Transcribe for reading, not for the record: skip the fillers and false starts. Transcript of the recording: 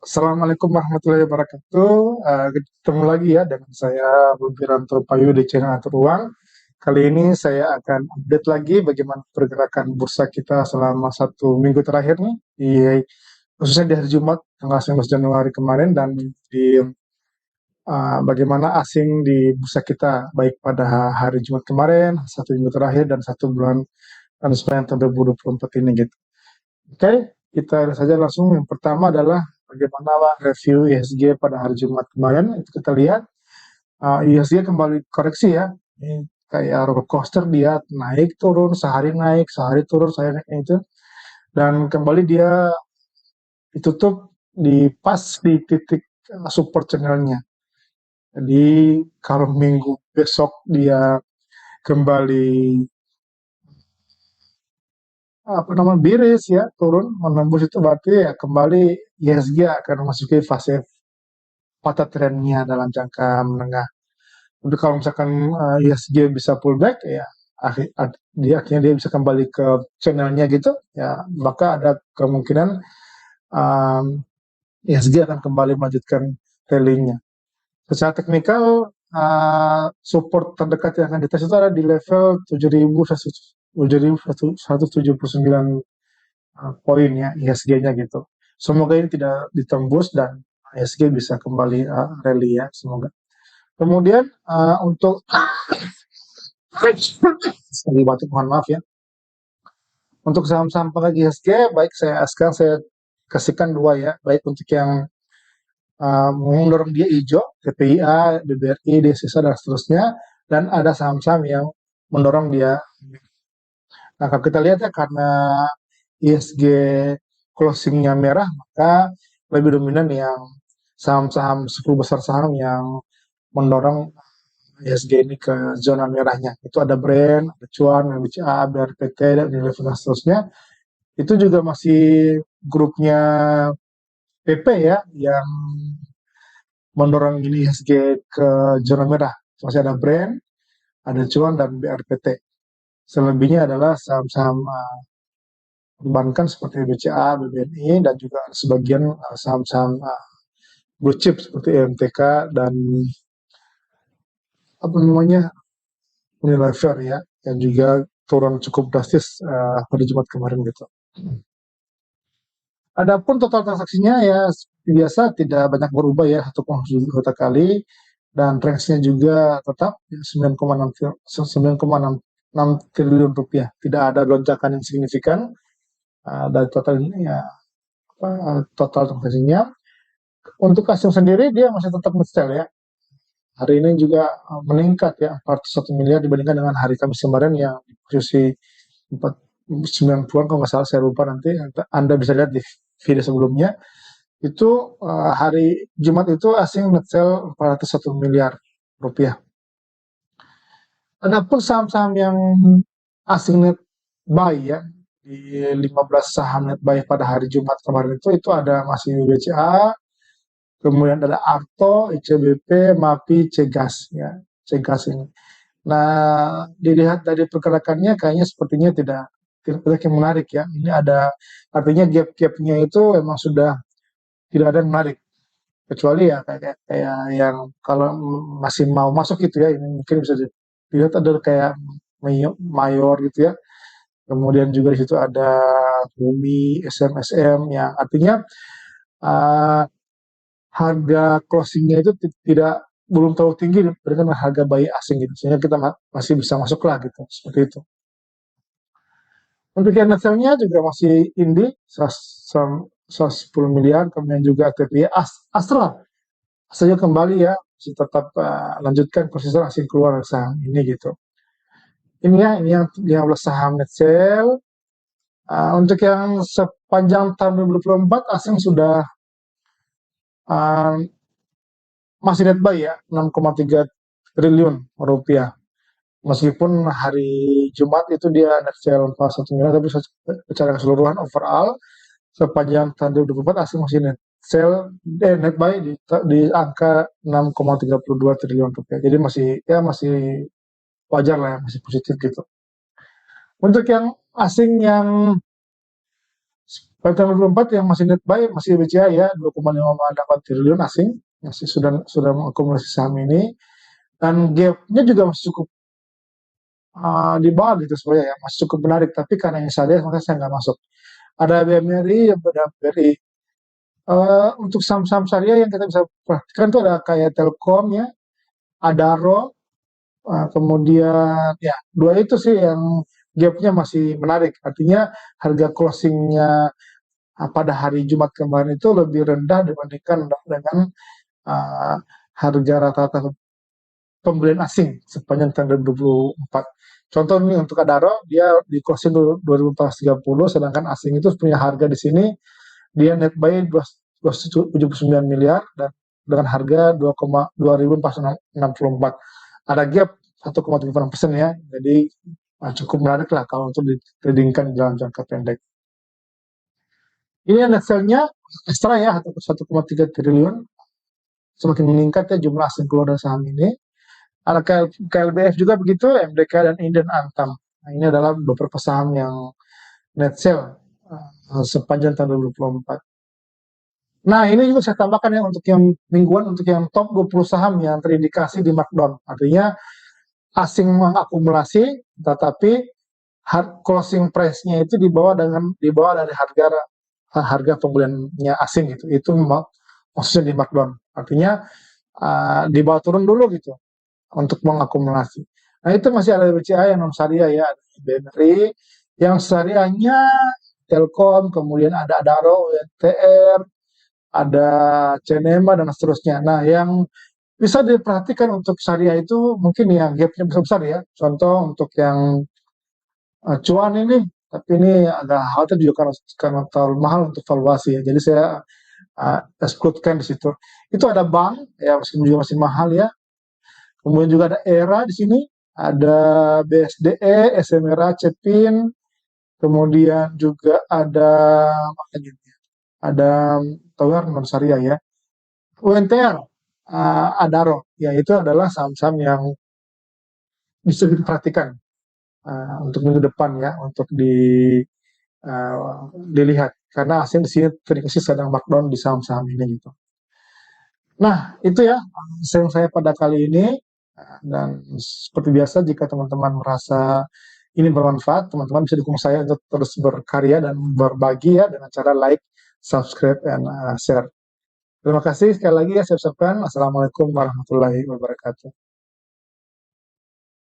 Assalamualaikum warahmatullahi wabarakatuh. Ketemu lagi ya dengan saya Wiranto Payu di channel Atur Uang. Kali ini saya akan update lagi bagaimana pergerakan bursa kita selama 1 minggu terakhir nih, khususnya di hari Jumat tanggal 19 Januari kemarin dan di bagaimana asing di bursa kita baik pada hari Jumat kemarin, 1 minggu terakhir dan 1 bulan dan sepanjang tahun 2024 ini gitu. Oke, kita lihat saja langsung. Yang pertama adalah bagaimana review IHSG pada hari Jumat kemarin. Itu kita lihat IHSG kembali koreksi ya. Ini kayak roller coaster, dia naik sehari turun sehari naik itu. Dan kembali dia ditutup di pas di titik support channelnya. Jadi kalau minggu besok dia kembali biris ya, turun menembus itu berarti ya kembali IHSG akan memasuki fase patah trennya dalam jangka menengah. Untuk kalau misalkan IHSG bisa pullback ya akhirnya dia bisa kembali ke channelnya gitu ya, maka ada kemungkinan um, IHSG akan kembali melanjutkan rally-nya. Secara teknikal support terdekat yang akan dites itu ada di level 7.179 poin ya IHSG-nya gitu. Semoga ini tidak ditembus dan IHSG bisa kembali rally ya, semoga. Kemudian untuk lagi batuk, mohon maaf ya. Untuk saham-saham pengagi IHSG, baik sekarang saya kasihkan dua ya, baik untuk yang mendorong dia hijau, TPIA, BBRI, DSSA dan seterusnya, dan ada saham-saham yang mendorong dia. Nah, kalau kita lihat ya, karena ISG closingnya merah, maka lebih dominan yang saham-saham 10 besar saham yang mendorong ISG ini ke zona merahnya. Itu ada Brand, ada Cuan, ada BCA, BRPT, dan Unilever dan seterusnya. Itu juga masih grupnya PP ya, yang mendorong ini ISG ke zona merah. Masih ada Brand, ada Cuan, dan BRPT. Selebihnya adalah saham-saham perbankan seperti BCA, BBNI, dan juga sebagian saham-saham blue chip seperti EMTK dan apa namanya Unilever ya, yang juga turun cukup drastis pada Jumat kemarin gitu. Adapun total transaksinya ya seperti biasa tidak banyak berubah ya, 1,7 juta kali, dan range-nya juga tetap ya, 9,6 triliun rupiah. Tidak ada lonjakan yang signifikan dari total ini ya, total transaksinya. Untuk Kasum sendiri dia masih tetap nge-sell ya. Hari ini juga meningkat ya 401 miliar dibandingkan dengan hari Kamis kemarin yang di posisi 490-an kalau nggak salah, saya lupa, nanti Anda bisa lihat di video sebelumnya. Itu hari Jumat itu asing nge-sell 401 miliar rupiah. Adapun saham-saham yang asing net buy ya, di 15 saham net buy pada hari Jumat kemarin itu ada masih BCA, kemudian ada Arto, ICBP, MAPI, Cegas ya, Cegas ini. Nah, dilihat dari pergerakannya kayaknya sepertinya tidak yang menarik ya. Ini ada artinya gap-gapnya itu memang sudah tidak ada yang menarik, kecuali ya kayak yang kalau masih mau masuk gitu ya, ini mungkin bisa dilihat ada kayak mayor gitu ya. Kemudian juga di situ ada Bumi, SMSM yang artinya uh, harga closingnya itu tidak belum terlalu tinggi dibandingkan dengan harga bayi asing gitu, sehingga kita masih bisa masuk lah gitu, seperti itu. Untuk yang nasionalnya juga masih Indi 110 miliar, kemudian juga TPI Astra saja kembali ya, masih tetap lanjutkan persisnya asing keluar saham ini gitu. Ini ya, ini yang 15 saham net sale. Untuk yang sepanjang tahun 2024 asing sudah uh, masih net buy ya, 6,3 triliun rupiah. Meskipun hari Jumat itu dia net sale 41 miliar, tapi secara keseluruhan overall sepanjang tahun 2024 asing masih net sale net buy di angka 6,32 triliun rupiah. Jadi masih wajar lah ya, masih positif gitu. Untuk yang asing yang Pada tanggal 24 yang masih net buy masih BCA ya 2,58 triliun asing masih sudah mengakumulasi saham ini, dan gapnya juga masih cukup di bawah gitu sebenarnya ya, masih cukup menarik, tapi karena yang saya lihat makanya saya nggak masuk. Ada BMRI, ada BRI. Untuk saham-saham syariah yang kita bisa perhatikan itu ada kayak Telkom ya, Adaro, kemudian ya dua itu sih yang gapnya masih menarik. Artinya harga closingnya pada hari Jumat kemarin itu lebih rendah dibandingkan dengan uh, harga rata-rata pembelian asing sepanjang tahun 2024. Contoh nih untuk Adaro, dia di closing 2430, sedangkan asing itu punya harga di sini, dia net buy 279 miliar dan dengan harga 2,2464. Ada gap 1,34% ya, jadi cukup menarik lah kalau untuk ditradingkan dalam jangka pendek. Ini net sale-nya ekstra ya, 1,3 triliun, semakin meningkat ya jumlah asing keluar dari saham ini. Ada KLBF juga begitu, MDK dan Indian Antam. Nah, ini adalah beberapa saham yang net sale sepanjang tahun 2024. Nah, ini juga saya tambahkan ya untuk yang mingguan, untuk yang top 20 saham yang terindikasi di markdown. Artinya asing mengakumulasi, tetapi closing price-nya itu di bawah dari harga pembeliannya asing gitu. Itu maksudnya di markdown. Artinya di bawah turun dulu gitu untuk mengakumulasi. Nah, itu masih ada BCA yang non syariah ya, ada BMRI yang syariahnya Telkom, kemudian ada Adaro, UNTR, ada Cenema dan seterusnya. Nah, yang bisa diperhatikan untuk syariah itu mungkin yang gapnya besar-besar ya. Contoh untuk yang cuan ini, tapi ini agak khawatir juga karena terlalu mahal untuk valuasi ya. Jadi saya excludekan di situ. Itu ada bank ya, meskipun juga masih mahal ya. Kemudian juga ada ERA di sini, ada BSDE, SMRA, Cepin, kemudian juga ada apa lagi? Ada Tower non syariah ya. UNTR, Adaro, ya itu adalah saham-saham yang bisa diperhatikan untuk minggu depan ya, untuk dilihat karena asing di sini terindikasi sedang markdown di saham-saham ini gitu. Nah, itu ya sharing saya pada kali ini. Dan seperti biasa, jika teman-teman merasa ini bermanfaat, teman-teman bisa dukung saya untuk terus berkarya dan berbagi ya dengan cara like, subscribe, dan share. Terima kasih sekali lagi ya, saya ucapkan Assalamualaikum warahmatullahi wabarakatuh.